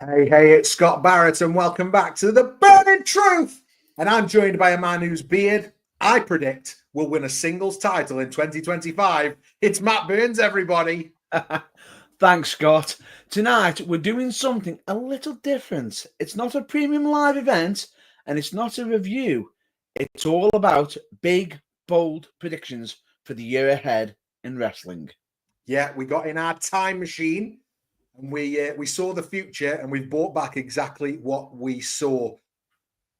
Hey, it's Scott Barrett, and welcome back to The Burning Truth. And I'm joined by a man whose beard, I predict, will win a singles title in 2025. It's Matt Burns, everybody. Thanks, Scott. Tonight, we're doing something a little different. It's not a premium live event, and it's not a review. It's all about big, bold predictions for the year ahead in wrestling. Yeah, we got in our time machine, and we saw the future, and we've brought back exactly what we saw.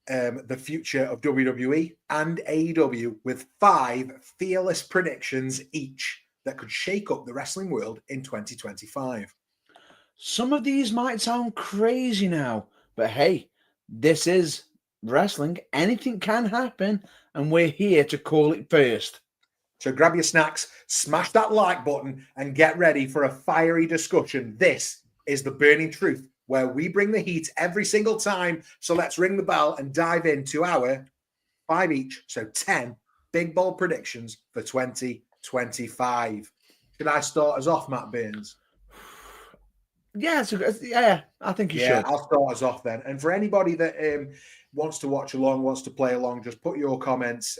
The future of WWE and AEW with 5 fearless predictions each that could shake up the wrestling world in 2025. Some of these might sound crazy now, but hey, this is wrestling. Anything can happen, and we're here to call it first. So grab your snacks, smash that like button, and get ready for a fiery discussion. This is The Burning Truth, where we bring the heat every single time. So let's ring the bell and dive into our 5 each, so 10 big bold predictions for 2025. Should I start us off, Matt Burns? Yeah, I think you should. I'll start us off then. And for anybody that wants to watch along, wants to play along, just put your comments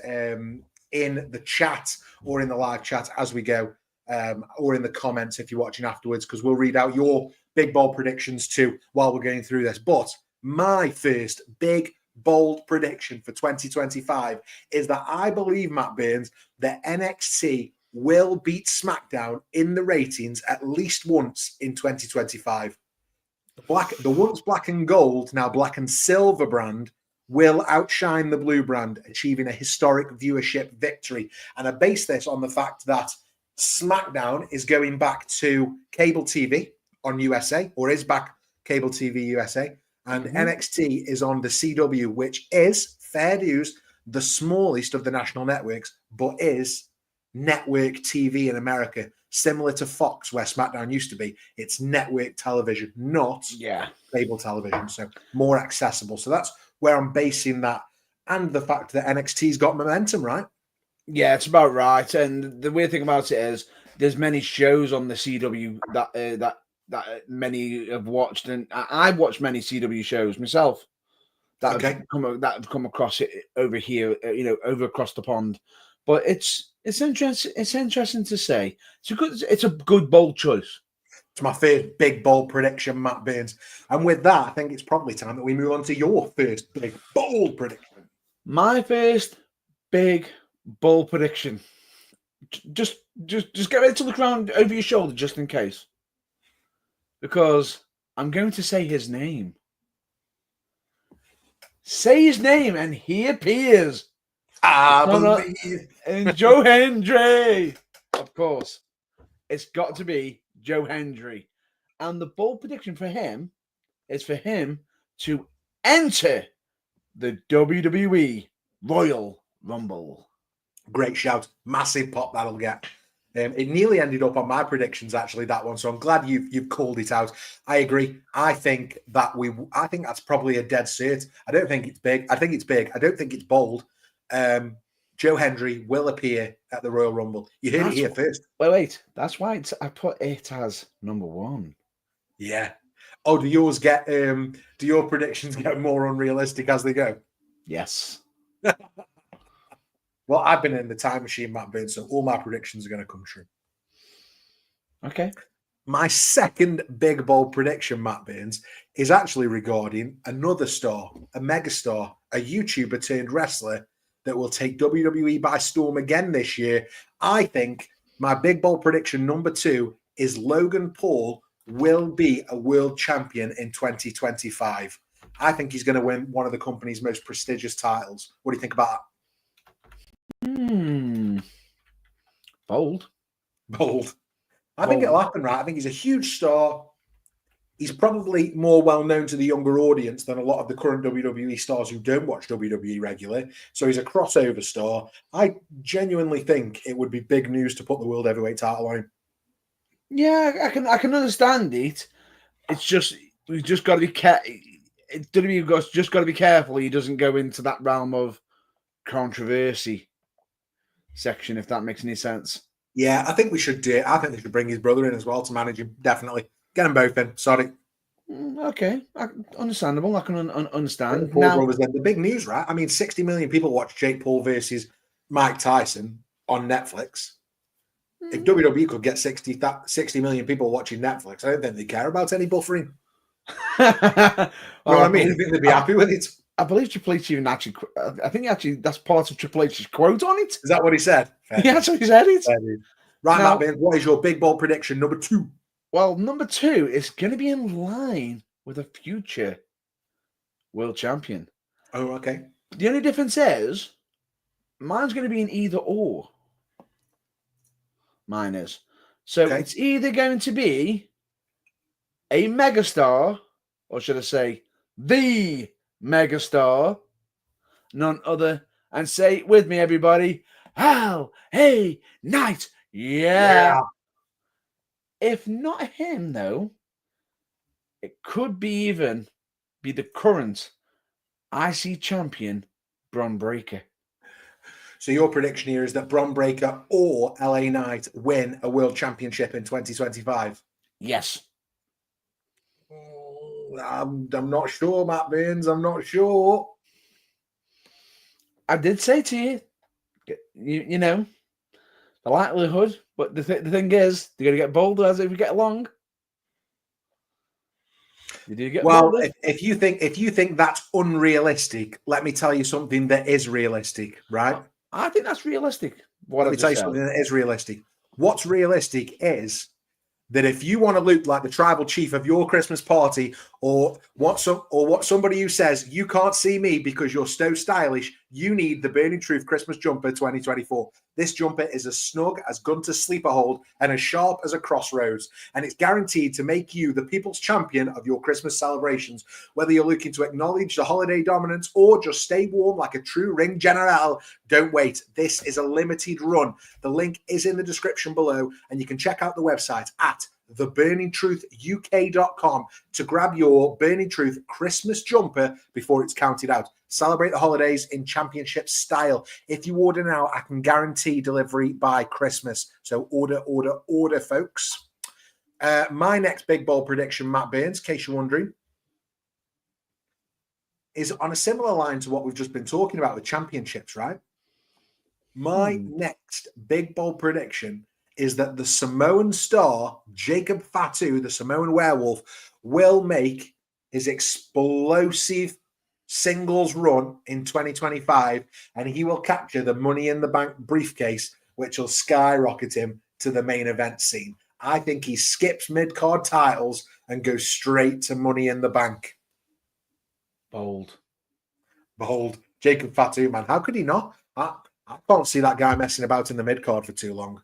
in the chat or in the live chat as we go, or in the comments if you're watching afterwards, because we'll read out your big bold predictions too while we're going through this. But my first big bold prediction for 2025 is that I believe, Matt Burns, that NXT will beat SmackDown in the ratings at least once in 2025. The once black and gold, now black and silver brand will outshine the blue brand, achieving a historic viewership victory. And I base this on the fact that SmackDown is going back to cable TV on USA, or is back cable TV USA, and NXT is on the CW, which is, fair dues, the smallest of the national networks, but is network TV in America, similar to Fox, where SmackDown used to be. It's network television, not cable television, so more accessible. So that's where I'm basing that, and the fact that NXT's got momentum, right? Yeah, it's about right. And the weird thing about it is there's many shows on the CW that many have watched, and I've watched many CW shows myself that have come across it over here, over across the pond. But it's interesting. It's interesting to say. It's a good bold choice. It's my first big bold prediction, Matt Burns. And with that, I think it's probably time that we move on to your first big bold prediction. My first big bold prediction. Just get ready to look around over your shoulder just in case, because I'm going to say his name. Say his name, and he appears. I believe. And Joe Hendry. Of course. It's got to be Joe Hendry. And the bold prediction for him is for him to enter the WWE Royal Rumble. Great shout. Massive pop that'll get. It nearly ended up on my predictions, actually, that one. So I'm glad you've called it out. I agree. I think that's probably a dead cert. I don't think it's big. I think it's big. I don't think it's bold. Joe Hendry will appear at the Royal Rumble. You heard it here first. Wait. That's why I put it as number 1. Yeah. Oh, do your predictions get more unrealistic as they go? Yes. Well, I've been in the time machine, Matt Burns, so all my predictions are going to come true. Okay. My second big bold prediction, Matt Burns, is actually regarding another star, a megastar, a YouTuber turned wrestler that will take WWE by storm again this year. I think my big bold prediction number 2 is Logan Paul will be a world champion in 2025. I think he's going to win one of the company's most prestigious titles. What do you think about that? Bold. I think it'll happen, right? I think he's a huge star. He's probably more well-known to the younger audience than a lot of the current WWE stars who don't watch WWE regularly. So he's a crossover star. I genuinely think it would be big news to put the World Heavyweight title on him. Yeah, I can understand it. It's just we've just got to be WWE's just got to be careful he doesn't go into that realm of controversy section, if that makes any sense. Yeah, I think we should do it. I think they should bring his brother in as well to manage him. Definitely. Get them both in. Sorry. Okay, understandable. I can understand. Paul Now, Brothers, then the big news, right? I mean, 60 million people watch Jake Paul versus Mike Tyson on Netflix. If WWE could get 60 million people watching Netflix, I don't think they care about any buffering. well, You know what I mean? I think they'd be happy with it. I believe Triple H even actually. I think actually that's part of Triple H's quote on it. Is that what he said? He actually said it. Right, Now, Matt Baines, what is your big bold prediction number 2? Well, number 2 is going to be in line with a future world champion. Oh, okay. The only difference is mine's going to be an either or. Mine is. So Okay. it's either going to be a megastar, or should I say, the megastar, none other, and say it with me, everybody, Hal, hey, Knight, yeah. If not him, though, it could be even be the current IC champion, Bron Breakker. So your prediction here is that Bron Breakker or LA Knight win a world championship in 2025? Yes. I'm not sure, Matt Baines. I'm not sure. I did say to you, you know, the likelihood, but the thing is, you're going to get bolder as we get along. You do get bolder. If you think that's unrealistic, let me tell you something that is realistic, right? I think that's realistic. Let me tell you something that is realistic. What's realistic is that if you want to look like the tribal chief of your Christmas party, or what somebody who says you can't see me because you're so stylish, you need the Burning Truth Christmas jumper 2024. This jumper is as snug as Gunter's sleeper hold and as sharp as a crossroads, and it's guaranteed to make you the people's champion of your Christmas celebrations. Whether you're looking to acknowledge the holiday dominance or just stay warm like a true ring general, don't wait. This is a limited run. The link is in the description below, and you can check out the website at theburningtruthuk.com to grab your Burning Truth Christmas jumper before it's counted out. Celebrate the holidays in championship style. If you order now, I can guarantee delivery by Christmas. So order, folks. My next big bold prediction, Matt Baines, in case you're wondering, is on a similar line to what we've just been talking about with championships, right? My next big bold prediction is that the Samoan star, Jacob Fatu, the Samoan werewolf, will make his explosive singles run in 2025, and he will capture the Money in the Bank briefcase, which will skyrocket him to the main event scene. I think he skips mid-card titles and goes straight to Money in the Bank. Bold. Jacob Fatu, man. How could he not? I can't see that guy messing about in the mid-card for too long.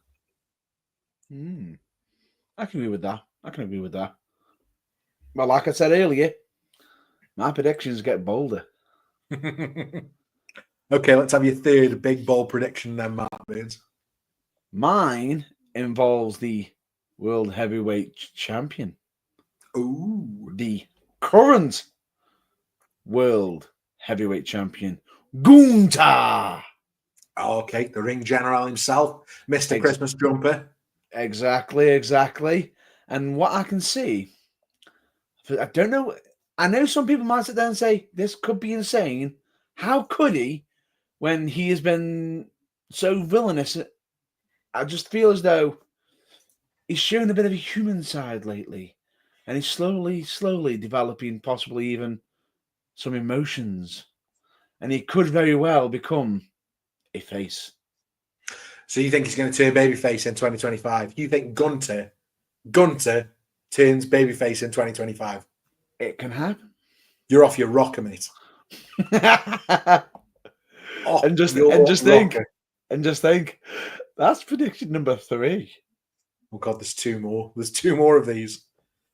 I can agree with that. Well, like I said earlier, my predictions get bolder. Okay, let's have your third big bold prediction then, Matt Baines. Mine involves the World Heavyweight Champion. Ooh. The current World Heavyweight Champion, Gunter. Okay, the ring general himself, Mr. Christmas Jumper. Exactly. And what I can see, I don't know. I know some people might sit there and say, this could be insane. How could he when he has been so villainous? I just feel as though he's shown a bit of a human side lately. And he's slowly developing possibly even some emotions. And he could very well become a face. So you think he's going to turn babyface in 2025? You think Gunter turns babyface in 2025? It can happen. You're off your rocker, mate. And just think, that's prediction number 3. Oh God, there's 2 more. There's 2 more of these.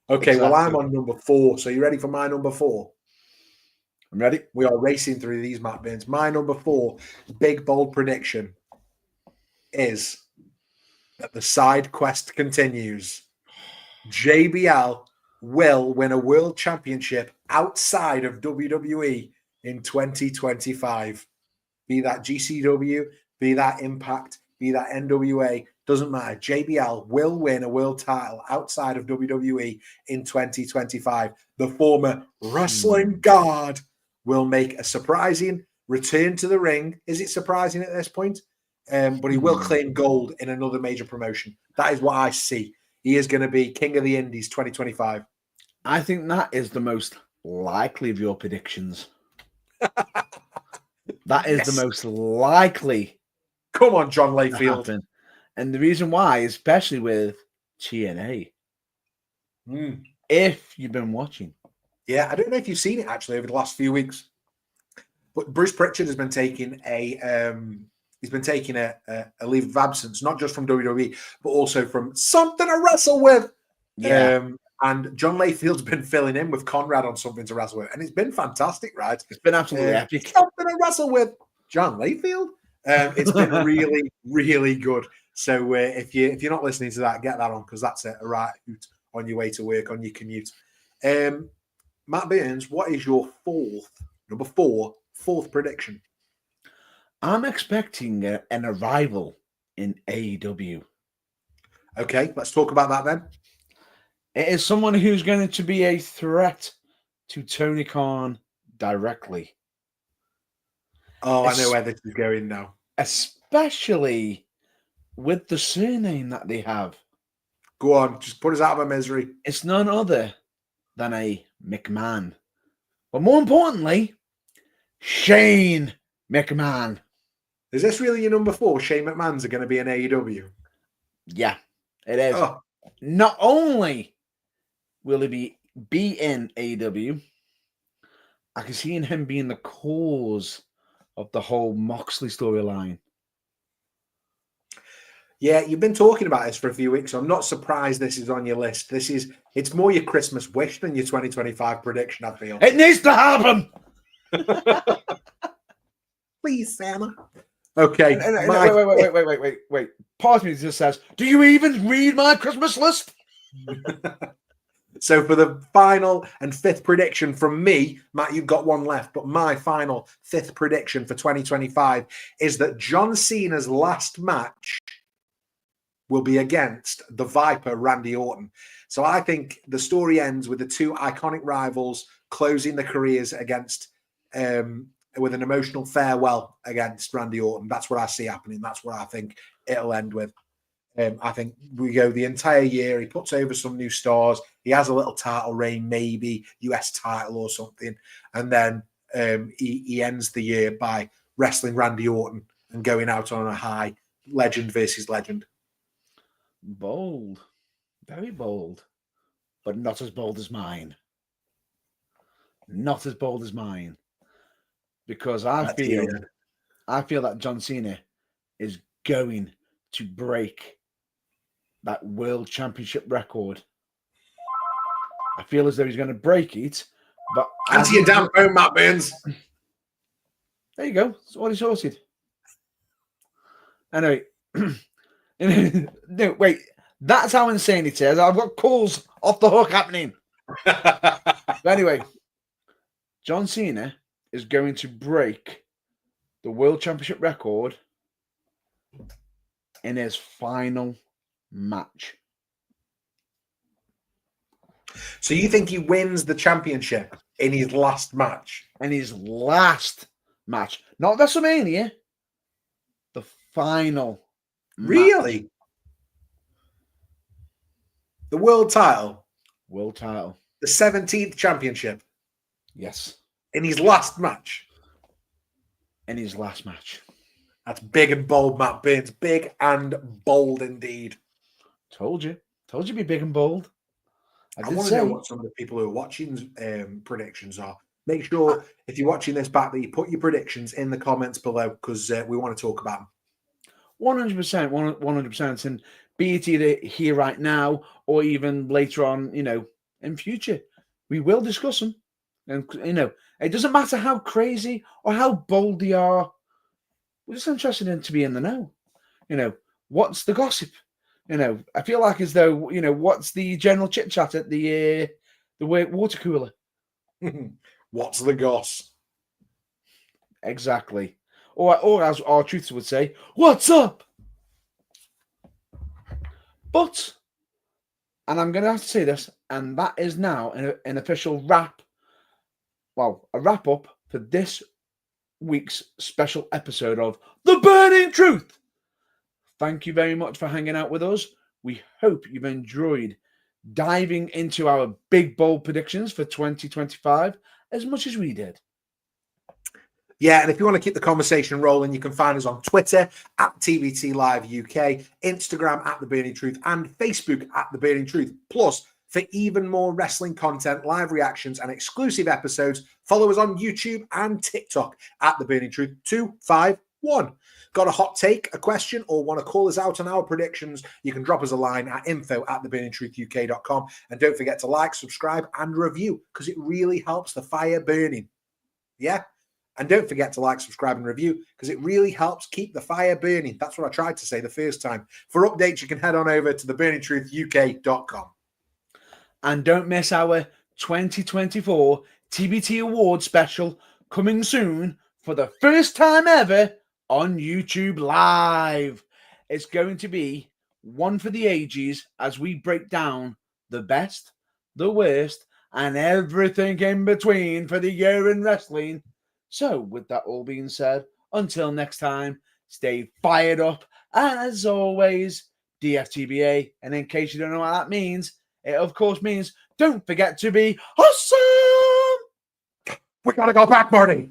Okay, exactly. Well, I'm on number 4. So you ready for my number 4? I'm ready. We are racing through these, Matt Baines. My number 4 big bold prediction is that the side quest continues. JBL will win a world championship outside of WWE in 2025. Be that GCW, be that Impact, be that NWA. Doesn't matter. JBL will win a world title outside of WWE in 2025. The former wrestling god will make a surprising return to the ring. Is it surprising at this point? But he will claim gold in another major promotion. That is what I see. He is going to be King of the Indies 2025. I think that is the most likely of your predictions. That is the most likely. Come on, John Layfield. And the reason why, especially with TNA, if you've been watching. Yeah, I don't know if you've seen it actually over the last few weeks, but Bruce Pritchard has been taking a leave of absence, not just from WWE, but also from something to wrestle with. Yeah. And John Layfield's been filling in with Conrad on something to wrestle with, and it's been fantastic, right? It's been absolutely epic. Something to wrestle with John Layfield. It's been really, really good. So if you're not listening to that, get that on, because that's a right hoot on your way to work, on your commute. Matt Burns, what is your fourth prediction? I'm expecting an arrival in AEW. Okay, let's talk about that then. It is someone who's going to be a threat to Tony Khan directly. Oh, I know where this is going now. Especially with the surname that they have. Go on, just put us out of our misery. It's none other than a McMahon. But more importantly, Shane McMahon. Is this really your number 4? Shane McMahon's are going to be in AEW? Yeah, it is. Oh. Not only will he be in AEW, I can see him being the cause of the whole Moxley storyline. Yeah, you've been talking about this for a few weeks, so I'm not surprised this is on your list. It's more your Christmas wish than your 2025 prediction, I feel. It needs to happen! Please, Santa. Okay. Wait. Part of me just says, do you even read my Christmas list? So for the final and 5th prediction from me, Matt, you've got one left, but my final 5th prediction for 2025 is that John Cena's last match will be against the Viper, Randy Orton. So I think the story ends with the two iconic rivals closing their careers against, with an emotional farewell against Randy Orton. That's what I see happening. That's what I think it'll end with. I think we go the entire year. He puts over some new stars. He has a little title reign, maybe US title or something. And then he ends the year by wrestling Randy Orton and going out on a high. Legend versus legend. Bold. Very bold. But not as bold as mine. Not as bold as mine. Because I feel that John Cena is going to break that world championship record. I feel as though he's going to break it, but answer your damn phone, Matt Burns. There you go. It's already sorted. Anyway, no, wait. That's how insane it is. I've got calls off the hook happening. But anyway, John Cena is going to break the world championship record in his final match. So you think he wins the championship in his last match? In his last match. Not WrestleMania. The final Really? match. The world title? World title. The 17th championship? Yes. In his last match? In his last match. That's big and bold, Matt Burns. Big and bold indeed. Told you. Told you be big and bold. I want to know what some of the people who are watching predictions are. Make sure, if you're watching this back, that you put your predictions in the comments below, because we want to talk about them. 100%. 100%. And be it either here right now or even later on, in future, we will discuss them. And, it doesn't matter how crazy or how bold they are. We're just interested in to be in the know. What's the gossip? I feel like as though, what's the general chit chat at the water cooler? What's the goss? Exactly. Or as our truths would say, what's up? But, and I'm going to have to say this, and that is now an official wrap, well, a wrap up for this week's special episode of The Burning Truth. Thank you very much for hanging out with us. We hope you've enjoyed diving into our big, bold predictions for 2025 as much as we did. Yeah, and if you want to keep the conversation rolling, you can find us on Twitter at TBT Live UK, Instagram at The Burning Truth, and Facebook at The Burning Truth. Plus, for even more wrestling content, live reactions, and exclusive episodes, follow us on YouTube and TikTok at The Burning Truth 251. Got a hot take, a question, or want to call us out on our predictions? You can drop us a line at info@theburningtruthuk.com. And don't forget to like, subscribe, and review, because it really helps the fire burning. Yeah? And don't forget to like, subscribe, and review, because it really helps keep the fire burning. That's what I tried to say the first time. For updates, you can head on over to theburningtruthuk.com. And don't miss our 2024 TBT Awards special coming soon for the first time ever on YouTube Live. It's going to be one for the ages as we break down the best, the worst, and everything in between for the year in wrestling. So, with that all being said, until next time, stay fired up. As always, DFTBA. And in case you don't know what that means, it of course means don't forget to be awesome! We gotta go back, Marty.